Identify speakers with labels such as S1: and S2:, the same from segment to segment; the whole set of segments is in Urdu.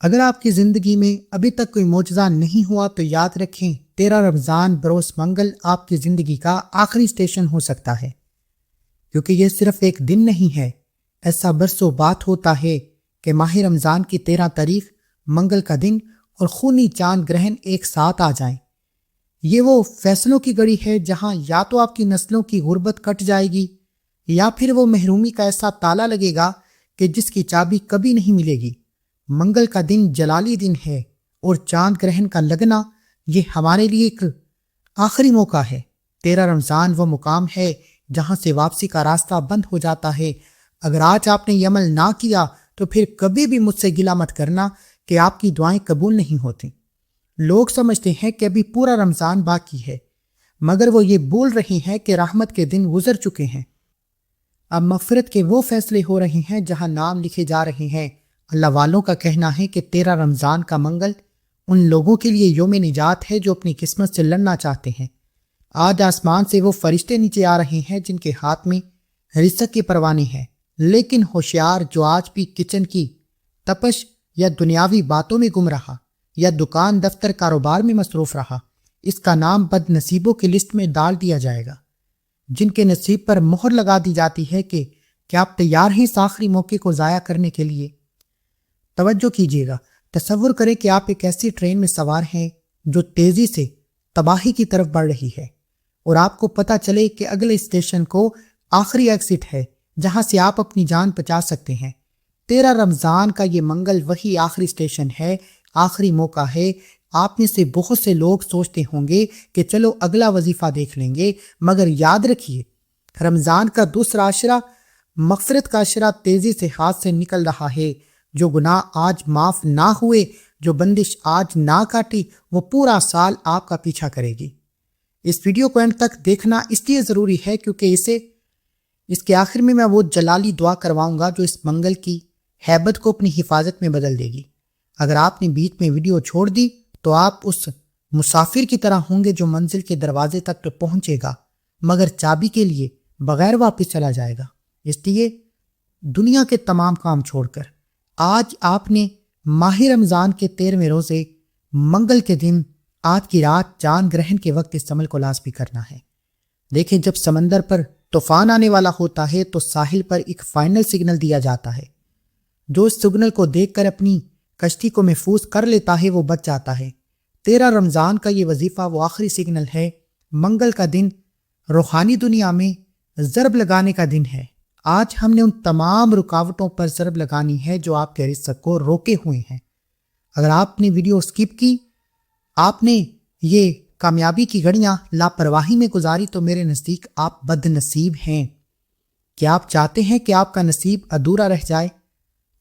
S1: اگر آپ کی زندگی میں ابھی تک کوئی معجزہ نہیں ہوا تو یاد رکھیں 13 رمضان بروز منگل آپ کی زندگی کا آخری سٹیشن ہو سکتا ہے، کیونکہ یہ صرف ایک دن نہیں ہے، ایسا برسوں بات ہوتا ہے کہ ماہ رمضان کی 13 تاریخ منگل کا دن اور خونی چاند گرہن ایک ساتھ آ جائیں۔ یہ وہ فیصلوں کی گھڑی ہے جہاں یا تو آپ کی نسلوں کی غربت کٹ جائے گی یا پھر وہ محرومی کا ایسا تالا لگے گا کہ جس کی چابی کبھی نہیں ملے گی۔ منگل کا دن جلالی دن ہے اور چاند گرہن کا لگنا یہ ہمارے لیے ایک آخری موقع ہے۔ 13 رمضان وہ مقام ہے جہاں سے واپسی کا راستہ بند ہو جاتا ہے۔ اگر آج آپ نے یہ عمل نہ کیا تو پھر کبھی بھی مجھ سے گلہ مت کرنا کہ آپ کی دعائیں قبول نہیں ہوتی۔ لوگ سمجھتے ہیں کہ ابھی پورا رمضان باقی ہے، مگر وہ یہ بھول رہے ہیں کہ رحمت کے دن گزر چکے ہیں۔ اب مغفرت کے وہ فیصلے ہو رہے ہیں جہاں نام لکھے جا رہے ہیں۔ اللہ والوں کا کہنا ہے کہ 13 رمضان کا منگل ان لوگوں کے لیے یوم نجات ہے جو اپنی قسمت سے لڑنا چاہتے ہیں۔ آج آسمان سے وہ فرشتے نیچے آ رہے ہیں جن کے ہاتھ میں رزق کی پروانی ہے، لیکن ہوشیار جو آج بھی کچن کی تپش یا دنیاوی باتوں میں گم رہا یا دکان دفتر کاروبار میں مصروف رہا، اس کا نام بد نصیبوں کی لسٹ میں ڈال دیا جائے گا، جن کے نصیب پر مہر لگا دی جاتی ہے کہ کیا آپ تیار ہیں اس آخری موقع کو ضائع کرنے کے لیے؟ توجہ کیجیے گا، تصور کریں کہ آپ ایک ایسی ٹرین میں سوار ہیں جو تیزی سے تباہی کی طرف بڑھ رہی ہے اور آپ کو پتہ چلے کہ اگلے اسٹیشن کو آخری ایکسٹ ہے جہاں سے آپ اپنی جان بچا سکتے ہیں۔ 13 رمضان کا یہ منگل وہی آخری اسٹیشن ہے، آخری موقع ہے۔ آپ میں سے بہت سے لوگ سوچتے ہوں گے کہ چلو اگلا وظیفہ دیکھ لیں گے، مگر یاد رکھیے رمضان کا دوسرا عشرہ مغفرت کا عشرہ تیزی سے ہاتھ سے نکل رہا ہے۔ جو گناہ آج معاف نہ ہوئے، جو بندش آج نہ کاٹی، وہ پورا سال آپ کا پیچھا کرے گی۔ اس ویڈیو کو اینڈ تک دیکھنا اس لیے ضروری ہے کیونکہ اس کے آخر میں وہ جلالی دعا کرواؤں گا جو اس منگل کی ہیبت کو اپنی حفاظت میں بدل دے گی۔ اگر آپ نے بیچ میں ویڈیو چھوڑ دی تو آپ اس مسافر کی طرح ہوں گے جو منزل کے دروازے تک تو پہنچے گا مگر چابی کے لیے بغیر واپس چلا جائے گا۔ اس لیے دنیا کے تمام کام چھوڑ کر آج آپ نے ماہ رمضان کے 13ویں روزے منگل کے دن آج کی رات چاند گرہن کے وقت اس عمل کو لازمی کرنا ہے۔ دیکھیں، جب سمندر پر طوفان آنے والا ہوتا ہے تو ساحل پر ایک فائنل سگنل دیا جاتا ہے۔ جو اس سگنل کو دیکھ کر اپنی کشتی کو محفوظ کر لیتا ہے وہ بچ جاتا ہے۔ 13 رمضان کا یہ وظیفہ وہ آخری سگنل ہے۔ منگل کا دن روحانی دنیا میں ضرب لگانے کا دن ہے۔ آج ہم نے ان تمام رکاوٹوں پر ضرب لگانی ہے جو آپ کے رزق کو روکے ہوئے ہیں۔ اگر آپ نے ویڈیو سکپ کی، آپ نے یہ کامیابی کی گھڑیاں لاپرواہی میں گزاری تو میرے نزدیک آپ بد نصیب ہیں۔ کیا آپ چاہتے ہیں کہ آپ کا نصیب ادھورا رہ جائے؟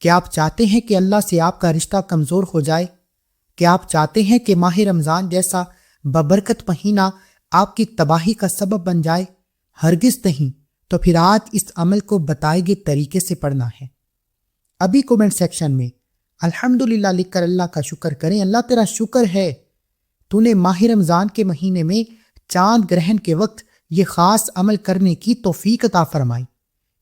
S1: کیا آپ چاہتے ہیں کہ اللہ سے آپ کا رشتہ کمزور ہو جائے؟ کیا آپ چاہتے ہیں کہ ماہ رمضان جیسا ببرکت مہینہ آپ کی تباہی کا سبب بن جائے؟ ہرگز نہیں۔ تو پھر آج اس عمل کو بتائے گئے طریقے سے پڑھنا ہے۔ ابھی کومنٹ سیکشن میں الحمدللہ لکھ کر اللہ کا شکر کریں۔ اللہ تیرا شکر ہے تو نے ماہ رمضان کے مہینے میں چاند گرہن کے وقت یہ خاص عمل کرنے کی توفیق عطا فرمائی۔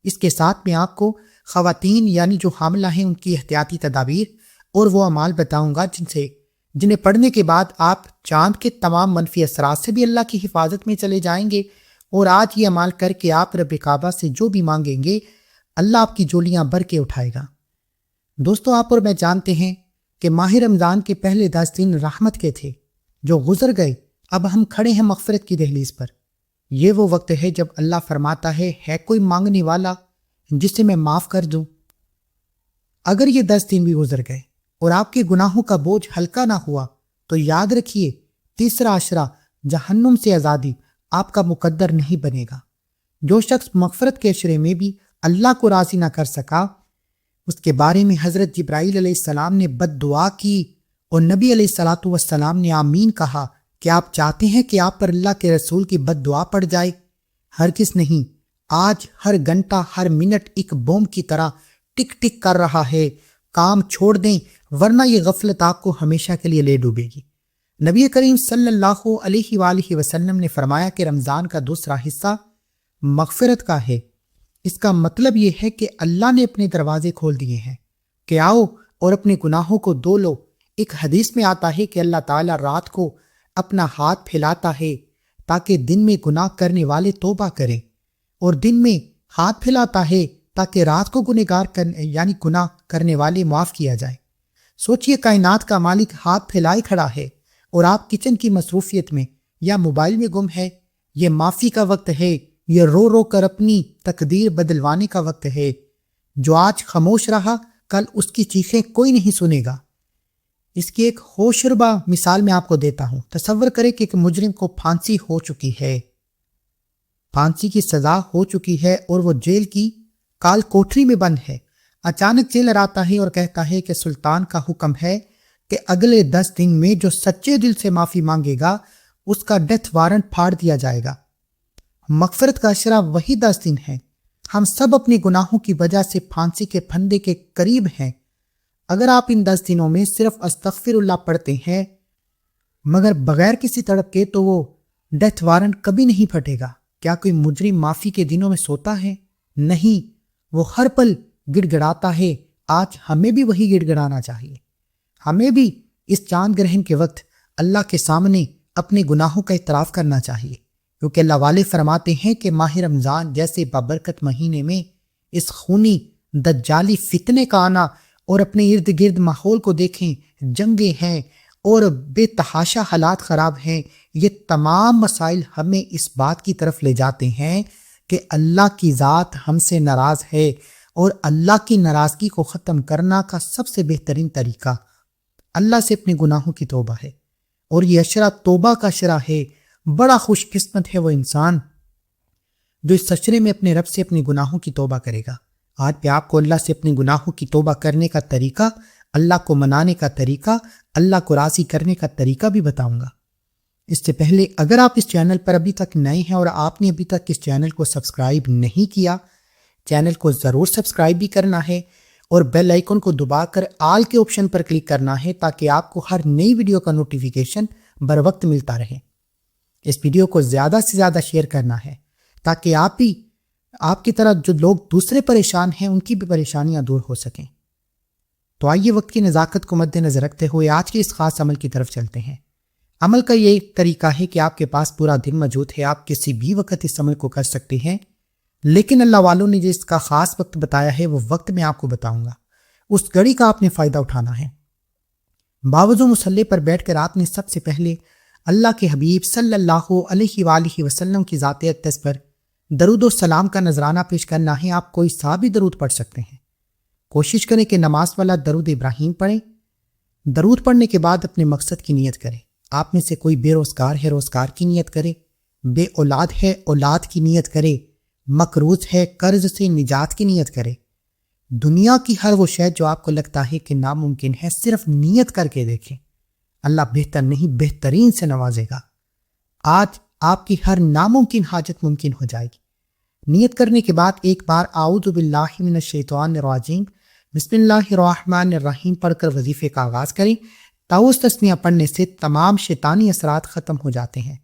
S1: اس کے ساتھ میں آپ کو خواتین یعنی جو حاملہ ہیں ان کی احتیاطی تدابیر اور وہ اعمال بتاؤں گا جنہیں پڑھنے کے بعد آپ چاند کے تمام منفی اثرات سے بھی اللہ کی حفاظت میں چلے جائیں گے، اور آج یہ عمال کر کے آپ رب کعبہ سے جو بھی مانگیں گے اللہ آپ کی جولیاں بھر کے اٹھائے گا۔ دوستو، آپ اور میں جانتے ہیں کہ ماہ رمضان کے پہلے 10 دن رحمت کے تھے جو گزر گئے۔ اب ہم کھڑے ہیں مغفرت کی دہلیز پر۔ یہ وہ وقت ہے جب اللہ فرماتا ہے کوئی مانگنے والا جسے میں معاف کر دوں؟ اگر یہ 10 دن بھی گزر گئے اور آپ کے گناہوں کا بوجھ ہلکا نہ ہوا تو یاد رکھیے تیسرا عشرہ جہنم سے آزادی آپ کا مقدر نہیں بنے گا۔ جو شخص مغفرت کے عشرے میں بھی اللہ کو راضی نہ کر سکا، اس کے بارے میں حضرت جبرائیل علیہ السلام نے بد دعا کی اور نبی علیہ الصلاۃ والسلام نے آمین کہا۔ کہ آپ چاہتے ہیں کہ آپ پر اللہ کے رسول کی بد دعا پڑ جائے؟ ہرگز نہیں۔ آج ہر گھنٹہ ہر منٹ ایک بوم کی طرح ٹک ٹک کر رہا ہے۔ کام چھوڑ دیں ورنہ یہ غفلت آپ کو ہمیشہ کے لیے لے ڈوبے گی۔ نبی کریم صلی اللہ علیہ وآلہ وسلم نے فرمایا کہ رمضان کا دوسرا حصہ مغفرت کا ہے۔ اس کا مطلب یہ ہے کہ اللہ نے اپنے دروازے کھول دیے ہیں کہ آؤ اور اپنے گناہوں کو دھو لو۔ ایک حدیث میں آتا ہے کہ اللہ تعالیٰ رات کو اپنا ہاتھ پھیلاتا ہے تاکہ دن میں گناہ کرنے والے توبہ کریں، اور دن میں ہاتھ پھیلاتا ہے تاکہ رات کو گناہ کرنے والے معاف کیا جائے۔ سوچئے، کائنات کا مالک ہاتھ پھیلائے کھڑا ہے اور آپ کچن کی مصروفیت میں یا موبائل میں گم ہے۔ یہ معافی کا وقت ہے، یہ رو رو کر اپنی تقدیر بدلوانے کا وقت ہے۔ جو آج خاموش رہا، کل اس کی چیخیں کوئی نہیں سنے گا۔ اس کی ایک ہوشربا مثال میں آپ کو دیتا ہوں۔ تصور کریں کہ ایک مجرم کو پھانسی ہو چکی ہے، پھانسی کی سزا ہو چکی ہے اور وہ جیل کی کال کوٹری میں بند ہے۔ اچانک جیلر آتا ہے اور کہتا ہے کہ سلطان کا حکم ہے کہ اگلے 10 دن میں جو سچے دل سے معافی مانگے گا اس کا ڈیتھ وارنٹ پھاڑ دیا جائے گا۔ مغفرت کا اشرہ وہی 10 دن ہے۔ ہم سب اپنے گناہوں کی وجہ سے پھانسی کے پھندے کے قریب ہیں۔ اگر آپ ان 10 دنوں میں صرف استغفر اللہ پڑھتے ہیں مگر بغیر کسی تڑپ کے، تو وہ ڈیتھ وارنٹ کبھی نہیں پھٹے گا۔ کیا کوئی مجرم معافی کے دنوں میں سوتا ہے؟ نہیں، وہ ہر پل گڑ گڑاتا ہے۔ آج ہمیں بھی وہی گڑ گڑانا چاہیے۔ ہمیں بھی اس چاند گرہن کے وقت اللہ کے سامنے اپنے گناہوں کا اعتراف کرنا چاہیے، کیونکہ اللہ والے فرماتے ہیں کہ ماہ رمضان جیسے بابرکت مہینے میں اس خونی دجالی فتنے کا آنا اور اپنے ارد گرد ماحول کو دیکھیں، جنگیں ہیں اور بے تحاشا حالات خراب ہیں، یہ تمام مسائل ہمیں اس بات کی طرف لے جاتے ہیں کہ اللہ کی ذات ہم سے ناراض ہے، اور اللہ کی ناراضگی کو ختم کرنا کا سب سے بہترین طریقہ اللہ سے اپنے گناہوں کی توبہ ہے، اور یہ اشرہ توبہ کا اشرہ ہے۔ بڑا خوش قسمت ہے وہ انسان جو اس اشرے میں اپنے رب سے اپنے گناہوں کی توبہ کرے گا۔ آج میں آپ کو اللہ سے اپنے گناہوں کی توبہ کرنے کا طریقہ، اللہ کو منانے کا طریقہ، اللہ کو راضی کرنے کا طریقہ بھی بتاؤں گا۔ اس سے پہلے اگر آپ اس چینل پر ابھی تک نئے ہیں اور آپ نے ابھی تک اس چینل کو سبسکرائب نہیں کیا، چینل کو ضرور سبسکرائب بھی کرنا ہے اور بیل آئیکن کو دبا کر آل کے آپشن پر کلک کرنا ہے تاکہ آپ کو ہر نئی ویڈیو کا نوٹیفیکیشن بر وقت ملتا رہے۔ اس ویڈیو کو زیادہ سے زیادہ شیئر کرنا ہے تاکہ آپ کی طرح جو لوگ دوسرے پریشان ہیں ان کی بھی پریشانیاں دور ہو سکیں۔ تو آئیے وقت کی نزاکت کو مد نظر رکھتے ہوئے آج کے اس خاص عمل کی طرف چلتے ہیں۔ عمل کا یہ طریقہ ہے کہ آپ کے پاس پورا دن موجود ہے، آپ کسی بھی وقت اس عمل کو کر سکتے ہیں، لیکن اللہ والوں نے جس کا خاص وقت بتایا ہے وہ وقت میں آپ کو بتاؤں گا۔ اس گھڑی کا آپ نے فائدہ اٹھانا ہے۔ باوضو مصلی پر بیٹھ کر آپ نے سب سے پہلے اللہ کے حبیب صلی اللہ علیہ وآلہ وسلم کی ذات اقدس پر درود و سلام کا نذرانہ پیش کرنا ہے۔ آپ کوئی سا بھی درود پڑھ سکتے ہیں۔ کوشش کریں کہ نماز والا درود ابراہیم پڑھیں۔ درود پڑھنے کے بعد اپنے مقصد کی نیت کریں۔ آپ میں سے کوئی بے روزگار ہے، روزگار کی نیت کرے، بے اولاد ہے، اولاد کی نیت کرے، مقروض ہے، قرض سے نجات کی نیت کرے۔ دنیا کی ہر وہ شے جو آپ کو لگتا ہے کہ ناممکن ہے، صرف نیت کر کے دیکھیں، اللہ بہتر نہیں بہترین سے نوازے گا۔ آج آپ کی ہر ناممکن حاجت ممکن ہو جائے گی۔ نیت کرنے کے بعد ایک بار اعوذ باللہ من الشیطان الرجیم بسم اللہ الرحمن الرحیم پڑھ کر وظیفے کا آغاز کریں۔ تعوذ تسمیہ پڑھنے سے تمام شیطانی اثرات ختم ہو جاتے ہیں،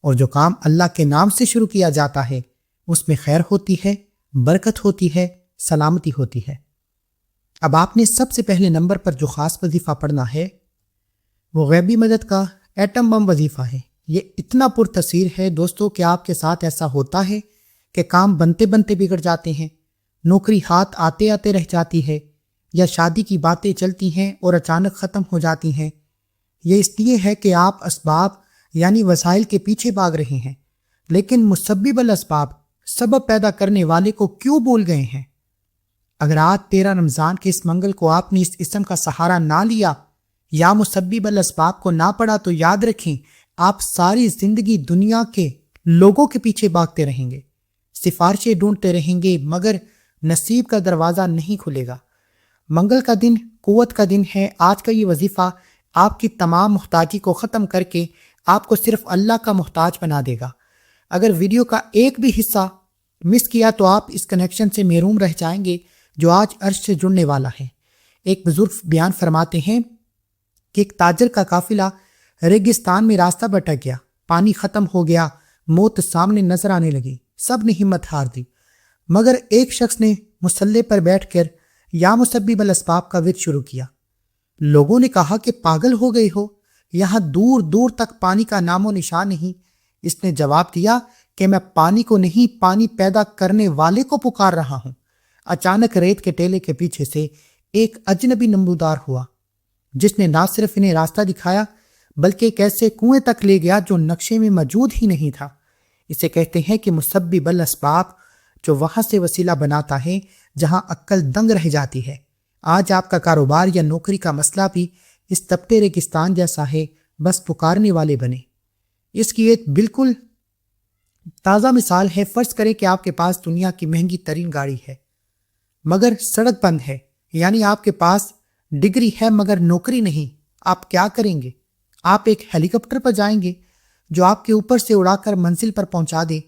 S1: اور جو کام اللہ کے نام سے شروع کیا جاتا ہے اس میں خیر ہوتی ہے، برکت ہوتی ہے، سلامتی ہوتی ہے۔ اب آپ نے سب سے پہلے نمبر پر جو خاص وظیفہ پڑھنا ہے وہ غیبی مدد کا ایٹم بم وظیفہ ہے۔ یہ اتنا پرتاثیر ہے دوستو کہ آپ کے ساتھ ایسا ہوتا ہے کہ کام بنتے بنتے بگڑ جاتے ہیں، نوکری ہاتھ آتے آتے رہ جاتی ہے، یا شادی کی باتیں چلتی ہیں اور اچانک ختم ہو جاتی ہیں۔ یہ اس لیے ہے کہ آپ اسباب یعنی وسائل کے پیچھے بھاگ رہے ہیں، لیکن مسبب الاسباب سبب پیدا کرنے والے کو کیوں بھول گئے ہیں؟ اگر آج 13 رمضان کے اس منگل کو آپ نے اس اسم کا سہارا نہ لیا یا مسبب الاسباب کو نہ پڑھا تو یاد رکھیں آپ ساری زندگی دنیا کے لوگوں کے پیچھے بھاگتے رہیں گے، سفارشیں ڈھونڈتے رہیں گے، مگر نصیب کا دروازہ نہیں کھلے گا۔ منگل کا دن قوت کا دن ہے۔ آج کا یہ وظیفہ آپ کی تمام محتاجی کو ختم کر کے آپ کو صرف اللہ کا محتاج بنا دے گا۔ اگر ویڈیو کا ایک بھی حصہ مس کیا تو آپ اس کنیکشن سے محروم رہ جائیں گے جو آج عرش سے جڑنے والا ہے۔ ایک بزرگ بیان فرماتے ہیں کہ ایک تاجر کا قافلہ ریگستان میں راستہ بھٹک گیا، پانی ختم ہو گیا، موت سامنے نظر آنے لگی، سب نے ہمت ہار دی، مگر ایک شخص نے مصلی پر بیٹھ کر یا مسبب الاسباب کا ورد شروع کیا۔ لوگوں نے کہا کہ پاگل ہو گئے ہو، یہاں دور دور تک پانی کا نام و نشان نہیں۔ اس نے جواب دیا کہ میں پانی کو نہیں، پانی پیدا کرنے والے کو پکار رہا ہوں۔ اچانک ریت کے ٹیلے کے پیچھے سے ایک اجنبی نمودار ہوا، جس نے نہ صرف انہیں راستہ دکھایا بلکہ ایک ایسے کنویں تک لے گیا جو نقشے میں موجود ہی نہیں تھا۔ اسے کہتے ہیں کہ مسبب الاسباب، جو وہاں سے وسیلہ بناتا ہے جہاں عقل دنگ رہ جاتی ہے۔ آج آپ کا کاروبار یا نوکری کا مسئلہ بھی اس تپتے ریگستان جیسا ہے، بس پکارنے والے بنے۔ اس کی ایک بالکل تازہ مثال ہے۔ فرض کریں کہ آپ کے پاس دنیا کی مہنگی ترین گاڑی ہے مگر سڑک بند ہے، یعنی آپ کے پاس ڈگری ہے مگر نوکری نہیں۔ آپ کیا کریں گے؟ آپ ایک ہیلی کاپٹر پر جائیں گے جو آپ کے اوپر سے اڑا کر منزل پر پہنچا دے،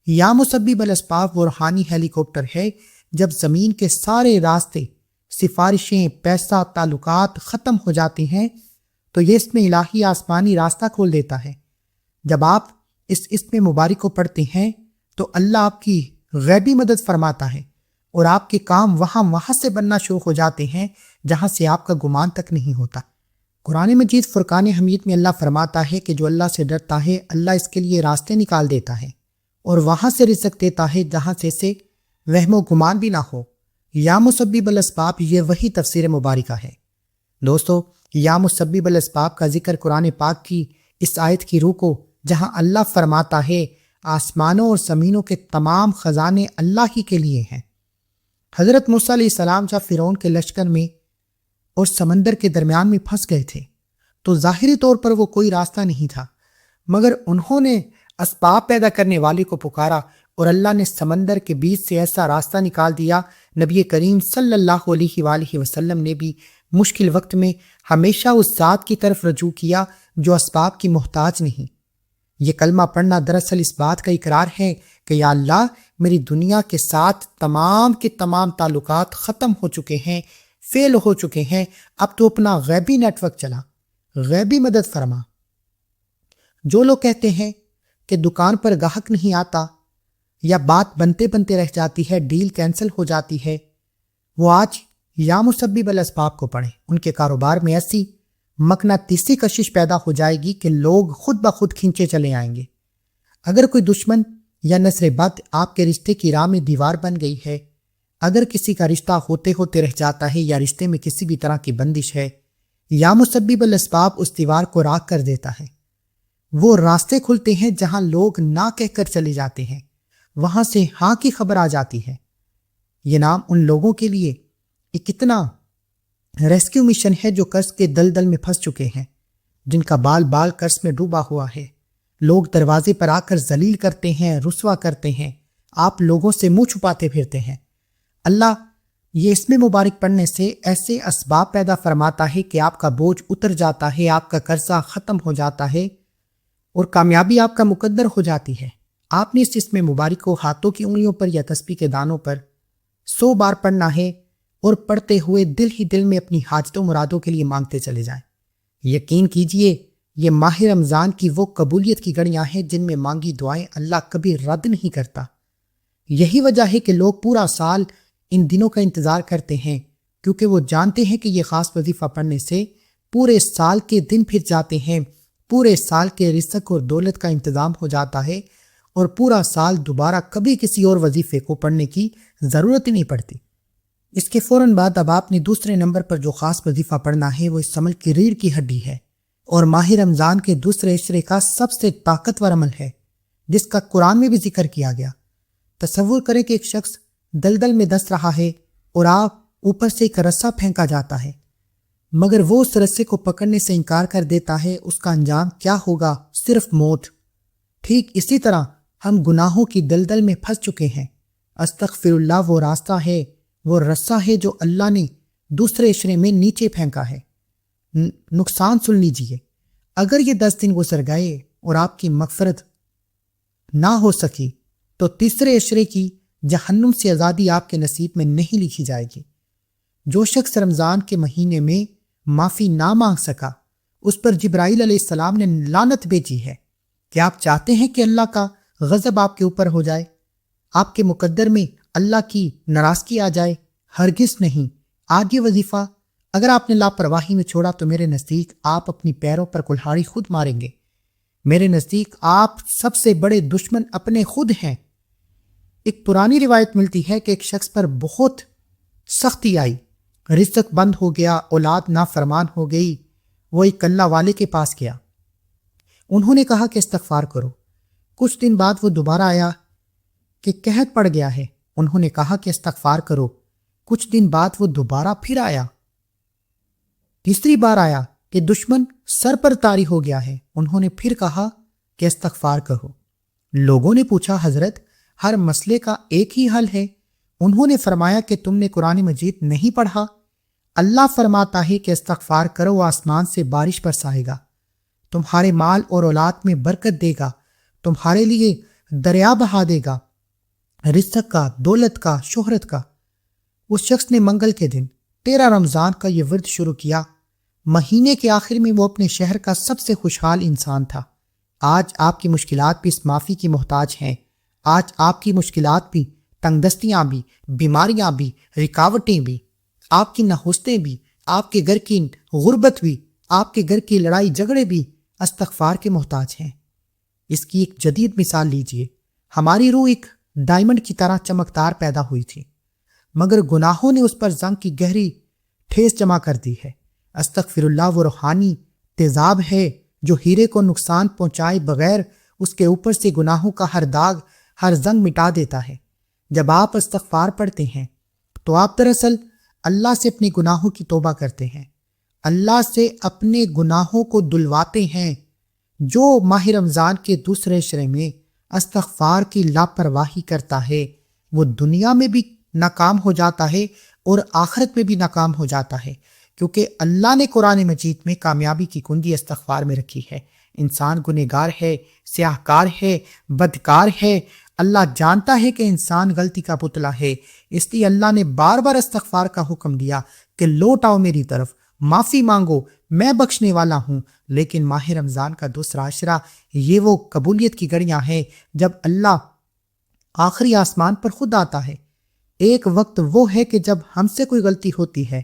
S1: یا مسبب الاسباب وہ روحانی ہیلی کاپٹر ہے جب زمین کے سارے راستے، سفارشیں، پیسہ، تعلقات ختم ہو جاتے ہیں تو یہ اسم الہی آسمانی راستہ کھول دیتا ہے۔ جب آپ اس اسم مبارک کو پڑھتے ہیں تو اللہ آپ کی غیبی مدد فرماتا ہے اور آپ کے کام وہاں سے بننا شروع ہو جاتے ہیں جہاں سے آپ کا گمان تک نہیں ہوتا۔ قرآن مجید فرقان حمید میں اللہ فرماتا ہے کہ جو اللہ سے ڈرتا ہے اللہ اس کے لیے راستے نکال دیتا ہے اور وہاں سے رزق دیتا ہے جہاں سے اسے وہم و گمان بھی نہ ہو۔ یا مسبب الاسباب، یہ وہی تفسیر مبارکہ ہے۔ دوستو، یا مسبب الاسباب کا ذکر قرآن پاک کی اس آیت کی روح کو، جہاں اللہ فرماتا ہے آسمانوں اور زمینوں کے تمام خزانے اللہ ہی کے لیے ہیں۔ حضرت موسیٰ علیہ السلام جب فرعون کے لشکر میں اور سمندر کے درمیان میں پھنس گئے تھے تو ظاہری طور پر وہ کوئی راستہ نہیں تھا، مگر انہوں نے اسباب پیدا کرنے والے کو پکارا اور اللہ نے سمندر کے بیچ سے ایسا راستہ نکال دیا۔ نبی کریم صلی اللہ علیہ وآلہ وسلم نے بھی مشکل وقت میں ہمیشہ اس ذات کی طرف رجوع کیا جو اسباب کی محتاج نہیں۔ یہ کلمہ پڑھنا دراصل اس بات کا اقرار ہے کہ یا اللہ، میری دنیا کے ساتھ تمام کے تمام تعلقات ختم ہو چکے ہیں، فیل ہو چکے ہیں، اب تو اپنا غیبی نیٹ ورک چلا، غیبی مدد فرما۔ جو لوگ کہتے ہیں کہ دکان پر گاہک نہیں آتا یا بات بنتے بنتے رہ جاتی ہے، ڈیل کینسل ہو جاتی ہے، وہ آج یا مسبب الاسباب کو پڑھیں۔ ان کے کاروبار میں ایسی مقناطیسی کشش پیدا ہو جائے گی کہ لوگ خود بخود کھینچے چلے آئیں گے۔ اگر کوئی دشمن یا نظر بد آپ کے رشتے کی راہ میں دیوار بن گئی ہے، اگر کسی کا رشتہ ہوتے ہوتے رہ جاتا ہے یا رشتے میں کسی بھی طرح کی بندش ہے، یا مسبب الاسباب اس دیوار کو راکھ کر دیتا ہے۔ وہ راستے کھلتے ہیں جہاں لوگ نہ کہہ کر چلے جاتے ہیں، وہاں سے ہاں کی خبر آ جاتی ہے۔ یہ نام ان لوگوں کے لیے ایک اتنا ریسکیو مشن ہے جو قرض کے دلدل میں پھنس چکے ہیں، جن کا بال بال قرض میں ڈوبا ہوا ہے۔ لوگ دروازے پر آ کر ذلیل کرتے ہیں، رسوا کرتے ہیں، آپ لوگوں سے منہ چھپاتے پھرتے ہیں۔ اللہ یہ اسم مبارک پڑھنے سے ایسے اسباب پیدا فرماتا ہے کہ آپ کا بوجھ اتر جاتا ہے، آپ کا قرضہ ختم ہو جاتا ہے اور کامیابی آپ کا مقدر ہو جاتی ہے۔ آپ نے اس اسم مبارک کو ہاتھوں کی انگلیوں پر یا تسبیح کے دانوں پر 100 بار پڑھنا ہے اور پڑھتے ہوئے دل ہی دل میں اپنی حاجتوں مرادوں کے لیے مانگتے چلے جائیں۔ یقین کیجئے یہ ماہ رمضان کی وہ قبولیت کی گھڑیاں ہیں جن میں مانگی دعائیں اللہ کبھی رد نہیں کرتا۔ یہی وجہ ہے کہ لوگ پورا سال ان دنوں کا انتظار کرتے ہیں، کیونکہ وہ جانتے ہیں کہ یہ خاص وظیفہ پڑھنے سے پورے سال کے دن پھر جاتے ہیں، پورے سال کے رزق اور دولت کا انتظام ہو جاتا ہے اور پورا سال دوبارہ کبھی کسی اور وظیفے کو پڑھنے کی ضرورت ہی نہیں پڑتی۔ اس کے فوراً بعد اب آپ نے دوسرے نمبر پر جو خاص وظیفہ پڑھنا ہے وہ اس عمل کی ریڑھ کی ہڈی ہے اور ماہ رمضان کے دوسرے عشرے کا سب سے طاقتور عمل ہے، جس کا قرآن میں بھی ذکر کیا گیا۔ تصور کریں کہ ایک شخص دلدل میں دس رہا ہے اور آپ اوپر سے ایک رسا پھینکا جاتا ہے، مگر وہ اس رسے کو پکڑنے سے انکار کر دیتا ہے۔ اس کا انجام کیا ہوگا؟ صرف موت۔ ٹھیک اسی طرح ہم گناہوں کی دلدل میں پھنس چکے ہیں۔ استغفر اللہ وہ راستہ ہے، وہ رسہ ہے جو اللہ نے دوسرے عشرے میں نیچے پھینکا ہے۔ نقصان سن لیجئے، اگر یہ 10 دن گزر گئے اور آپ کی مغفرت نہ ہو سکی تو تیسرے عشرے کی جہنم سے آزادی آپ کے نصیب میں نہیں لکھی جائے گی۔ جو شخص رمضان کے مہینے میں معافی نہ مانگ سکا، اس پر جبرائیل علیہ السلام نے لعنت بھیجی ہے۔ کیا آپ چاہتے ہیں کہ اللہ کا غضب آپ کے اوپر ہو جائے، آپ کے مقدر میں اللہ کی ناراضگی آ جائے؟ ہرگز نہیں۔ آج یہ وظیفہ اگر آپ نے لاپرواہی میں چھوڑا تو میرے نزدیک آپ اپنی پیروں پر کلہاڑی خود ماریں گے۔ میرے نزدیک آپ سب سے بڑے دشمن اپنے خود ہیں۔ ایک پرانی روایت ملتی ہے کہ ایک شخص پر بہت سختی آئی، رزق بند ہو گیا، اولاد نافرمان ہو گئی۔ وہ ایک اللہ والے کے پاس گیا، انہوں نے کہا کہ استغفار کرو۔ کچھ دن بعد وہ دوبارہ آیا کہ قحط پڑ گیا ہے، انہوں نے کہا کہ استغفار کرو۔ کچھ دن بعد وہ دوبارہ پھر آیا، تیسری بار آیا کہ دشمن سر پر طاری ہو گیا ہے، انہوں نے پھر کہا کہ استغفار کرو۔ لوگوں نے پوچھا حضرت ہر مسئلے کا ایک ہی حل ہے؟ انہوں نے فرمایا کہ تم نے قرآن مجید نہیں پڑھا؟ اللہ فرماتا ہے کہ استغفار کرو، آسمان سے بارش برسائے گا، تمہارے مال اور اولاد میں برکت دے گا، تمہارے لیے دریا بہا دے گا، رزق کا، دولت کا، شہرت کا۔ اس شخص نے منگل کے دن 13 رمضان کا یہ ورد شروع کیا۔ مہینے کے آخر میں وہ اپنے شہر کا سب سے خوشحال انسان تھا۔ آج آپ کی مشکلات بھی اس معافی کی محتاج ہیں۔ آج آپ کی مشکلات بھی، تنگ دستیاں بھی، بیماریاں بھی، رکاوٹیں بھی، آپ کی نحوستیں بھی، آپ کے گھر کی غربت بھی، آپ کے گھر کی لڑائی جھگڑے بھی استغفار کے محتاج ہیں۔ اس کی ایک جدید مثال لیجئے۔ ہماری روح ایک ڈائمنڈ کی طرح چمکدار پیدا ہوئی تھی، مگر گناہوں نے اس پر زنگ کی گہری ٹھیس جمع کر دی ہے۔ استغفر اللہ وہ روحانی تیزاب ہے جو ہیرے کو نقصان پہنچائے بغیر اس کے اوپر سے گناہوں کا ہر داغ، ہر زنگ مٹا دیتا ہے۔ جب آپ استغفار پڑھتے ہیں تو آپ دراصل اللہ سے اپنے گناہوں کی توبہ کرتے ہیں، اللہ سے اپنے گناہوں کو دھلواتے ہیں۔ جو ماہ رمضان کے دوسرے عشرے میں استغفار کی لاپرواہی کرتا ہے وہ دنیا میں بھی ناکام ہو جاتا ہے اور آخرت میں بھی ناکام ہو جاتا ہے، کیونکہ اللہ نے قرآن مجید میں کامیابی کی کنجی استغفار میں رکھی ہے۔ انسان گنہگار ہے، سیاہکار ہے، بدکار ہے، اللہ جانتا ہے کہ انسان غلطی کا پتلا ہے، اس لیے اللہ نے بار بار استغفار کا حکم دیا کہ لوٹ آؤ میری طرف، معافی مانگو، میں بخشنے والا ہوں۔ لیکن ماہ رمضان کا دوسرا عشرہ یہ وہ قبولیت کی گھڑیاں ہیں جب اللہ آخری آسمان پر خود آتا ہے۔ ایک وقت وہ ہے کہ جب ہم سے کوئی غلطی ہوتی ہے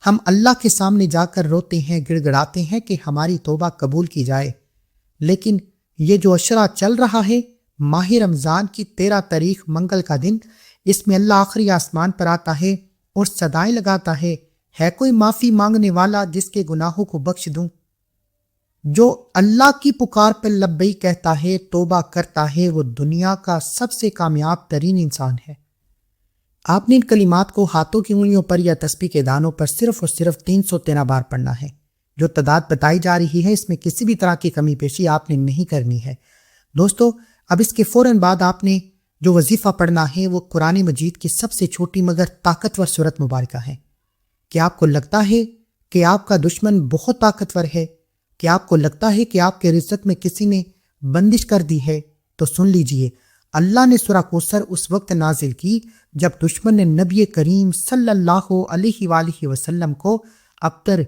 S1: ہم اللہ کے سامنے جا کر روتے ہیں، گڑ گڑاتے ہیں کہ ہماری توبہ قبول کی جائے۔ لیکن یہ جو عشرہ چل رہا ہے، ماہ رمضان کی 13 تاریخ منگل کا دن، اس میں اللہ آخری آسمان پر آتا ہے اور صدائیں لگاتا ہے کوئی معافی مانگنے والا جس کے گناہوں کو بخش دوں؟ جو اللہ کی پکار پر لبیک کہتا ہے، توبہ کرتا ہے، وہ دنیا کا سب سے کامیاب ترین انسان ہے۔ آپ نے ان کلمات کو ہاتھوں کی انگلیوں پر یا تسبیح کے دانوں پر صرف اور صرف 313 بار پڑھنا ہے۔ جو تعداد بتائی جا رہی ہے اس میں کسی بھی طرح کی کمی پیشی آپ نے نہیں کرنی ہے۔ دوستو، اب اس کے فوراً بعد آپ نے جو وظیفہ پڑھنا ہے وہ قرآن مجید کی سب سے چھوٹی مگر طاقتور سورت مبارکہ ہے۔ کیا آپ کو لگتا ہے کہ آپ کا دشمن بہت طاقتور ہے؟ کیا آپ کو لگتا ہے کہ آپ کے رزق میں کسی نے بندش کر دی ہے؟ تو سن لیجئے، اللہ نے سورہ کوثر اس وقت نازل کی جب دشمن نے نبی کریم صلی اللہ علیہ وآلہ وسلم کو ابتر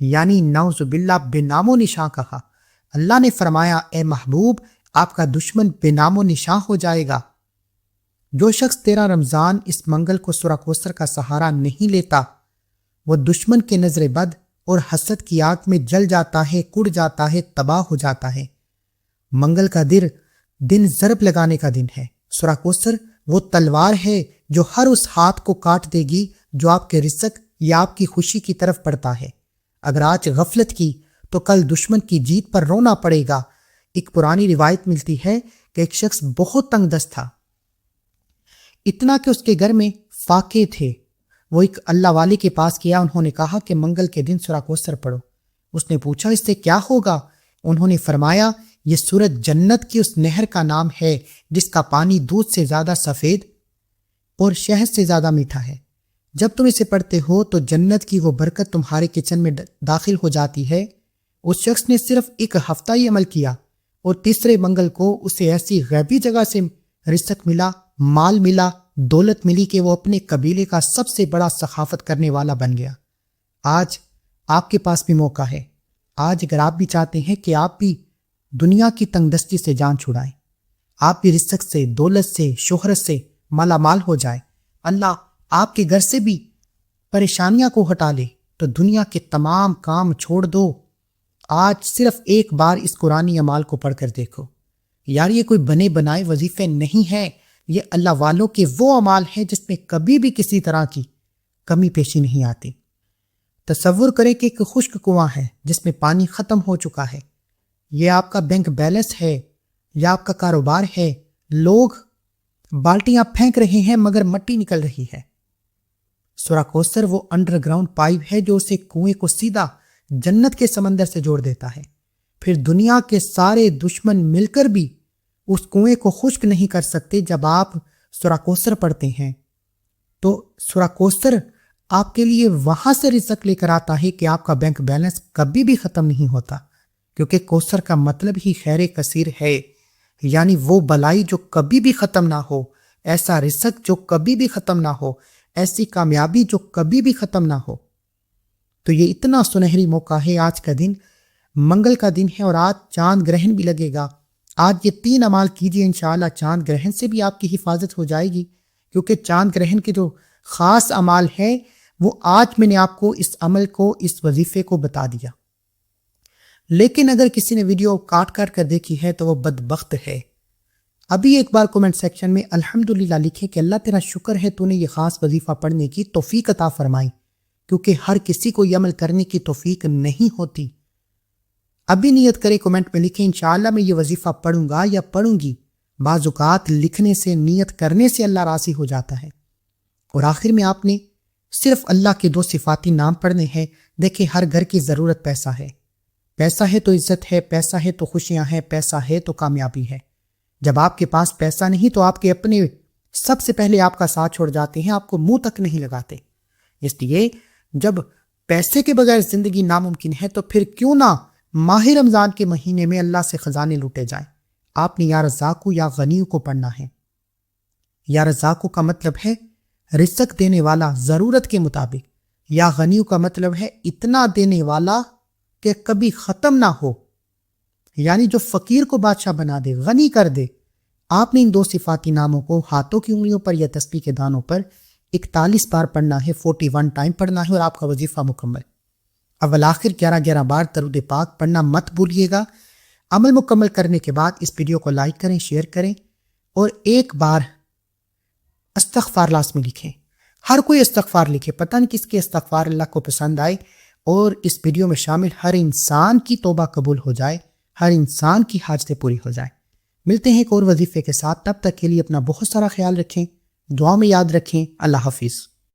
S1: یعنی نعوذ باللہ بے نام و نشاں کہا۔ اللہ نے فرمایا، اے محبوب، آپ کا دشمن بے نام و نشاں ہو جائے گا۔ جو شخص 13 رمضان اس منگل کو سورہ کوثر کا سہارا نہیں لیتا وہ دشمن کے نظر بد اور حسد کی آگ میں جل جاتا ہے، کڑ جاتا ہے، تباہ ہو جاتا ہے۔ منگل کا دن ضرب لگانے کا دن ہے۔ سورہ کوثر وہ تلوار ہے جو ہر اس ہاتھ کو کاٹ دے گی جو آپ کے رزق یا آپ کی خوشی کی طرف پڑتا ہے۔ اگر آج غفلت کی تو کل دشمن کی جیت پر رونا پڑے گا۔ ایک پرانی روایت ملتی ہے کہ ایک شخص بہت تنگ دست تھا، اتنا کہ اس کے گھر میں فاقے تھے۔ وہ ایک اللہ والے کے پاس گیا، انہوں نے کہا کہ منگل کے دن سورہ کوثر پڑھو۔ اس نے پوچھا اس سے کیا ہوگا؟ انہوں نے فرمایا، یہ سورت جنت کی اس نہر کا نام ہے جس کا پانی دودھ سے زیادہ سفید اور شہد سے زیادہ میٹھا ہے۔ جب تم اسے پڑھتے ہو تو جنت کی وہ برکت تمہارے کچن میں داخل ہو جاتی ہے۔ اس شخص نے صرف ایک ہفتہ ہی عمل کیا اور تیسرے منگل کو اسے ایسی غیبی جگہ سے رزق ملا، مال ملا، دولت ملی کہ وہ اپنے قبیلے کا سب سے بڑا سخاوت کرنے والا بن گیا۔ آج آپ کے پاس بھی موقع ہے۔ آج اگر آپ بھی چاہتے ہیں کہ آپ بھی دنیا کی تنگ دستی سے جان چھڑائیں، آپ بھی رزق سے، دولت سے، شہرت سے مالا مال ہو جائیں، اللہ آپ کے گھر سے بھی پریشانیاں کو ہٹا لے، تو دنیا کے تمام کام چھوڑ دو، آج صرف ایک بار اس قرآنی اعمال کو پڑھ کر دیکھو۔ یار یہ کوئی بنے بنائے وظیفے نہیں ہیں، یہ اللہ والوں کے وہ اعمال ہیں جس میں کبھی بھی کسی طرح کی کمی پیشی نہیں آتی۔ تصور کریں کہ ایک خشک کنواں ہے جس میں پانی ختم ہو چکا ہے، یہ آپ کا بینک بیلنس ہے یا آپ کا کاروبار ہے، لوگ بالٹیاں پھینک رہے ہیں مگر مٹی نکل رہی ہے۔ سورہ کوثر وہ انڈر گراؤنڈ پائپ ہے جو اسے کنویں کو سیدھا جنت کے سمندر سے جوڑ دیتا ہے، پھر دنیا کے سارے دشمن مل کر بھی اس کنویں کو خشک نہیں کر سکتے۔ جب آپ سورہ کوثر پڑھتے ہیں تو سورہ کوثر آپ کے لیے وہاں سے رزق لے کر آتا ہے کہ آپ کا بینک بیلنس کبھی بھی ختم نہیں ہوتا، کیونکہ کوثر کا مطلب ہی خیر کثیر ہے، یعنی وہ بلائی جو کبھی بھی ختم نہ ہو، ایسا رزق جو کبھی بھی ختم نہ ہو، ایسی کامیابی جو کبھی بھی ختم نہ ہو۔ تو یہ اتنا سنہری موقع ہے، آج کا دن منگل کا دن ہے اور آج چاند گرہن بھی لگے گا۔ آج یہ 3 اعمال کیجئے، انشاءاللہ چاند گرہن سے بھی آپ کی حفاظت ہو جائے گی، کیونکہ چاند گرہن کے جو خاص اعمال ہیں وہ آج میں نے آپ کو اس عمل کو، اس وظیفے کو بتا دیا۔ لیکن اگر کسی نے ویڈیو کاٹ کر دیکھی ہے تو وہ بدبخت ہے۔ ابھی ایک بار کومنٹ سیکشن میں الحمدللہ لکھے کہ اللہ تیرا شکر ہے تو نے یہ خاص وظیفہ پڑھنے کی توفیق عطا فرمائی، کیونکہ ہر کسی کو یہ عمل کرنے کی توفیق نہیں ہوتی۔ ابھی نیت کرے، کومنٹ میں لکھیں انشاءاللہ میں یہ وظیفہ پڑھوں گا یا پڑھوں گی۔ بعض اوقات لکھنے سے، نیت کرنے سے اللہ راضی ہو جاتا ہے۔ اور آخر میں آپ نے صرف اللہ کے 2 صفاتی نام پڑھنے ہیں۔ دیکھیں ہر گھر کی ضرورت پیسہ ہے، پیسہ ہے تو عزت ہے، پیسہ ہے تو خوشیاں ہیں، پیسہ ہے تو کامیابی ہے۔ جب آپ کے پاس پیسہ نہیں تو آپ کے اپنے سب سے پہلے آپ کا ساتھ چھوڑ جاتے ہیں، آپ کو منہ تک نہیں لگاتے۔ اس لیے جب پیسے کے بغیر زندگی ناممکن ہے تو پھر کیوں نہ ماہ رمضان کے مہینے میں اللہ سے خزانے لوٹے جائیں۔ آپ نے یا رزاقو یا غنیو کو پڑھنا ہے۔ یا رزاقو کا مطلب ہے رزق دینے والا ضرورت کے مطابق، یا غنیو کا مطلب ہے اتنا دینے والا کہ کبھی ختم نہ ہو، یعنی جو فقیر کو بادشاہ بنا دے، غنی کر دے۔ آپ نے ان 2 صفاتی ناموں کو ہاتھوں کی انگلیوں پر یا تسبیح کے دانوں پر 41 بار پڑھنا ہے، 41 ٹائم پڑھنا ہے اور آپ کا وظیفہ مکمل۔ اول آخر 11 بار درود پاک پڑھنا مت بھولیے گا۔ عمل مکمل کرنے کے بعد اس ویڈیو کو لائک کریں، شیئر کریں اور ایک بار استغفار لازمی لکھیں۔ ہر کوئی استغفار لکھے، پتہ نہیں کس کے استغفار اللہ کو پسند آئے اور اس ویڈیو میں شامل ہر انسان کی توبہ قبول ہو جائے، ہر انسان کی حاجتیں پوری ہو جائیں۔ ملتے ہیں ایک اور وظیفے کے ساتھ، تب تک کے لیے اپنا بہت سارا خیال رکھیں، دعا میں یاد رکھیں۔ اللہ حافظ۔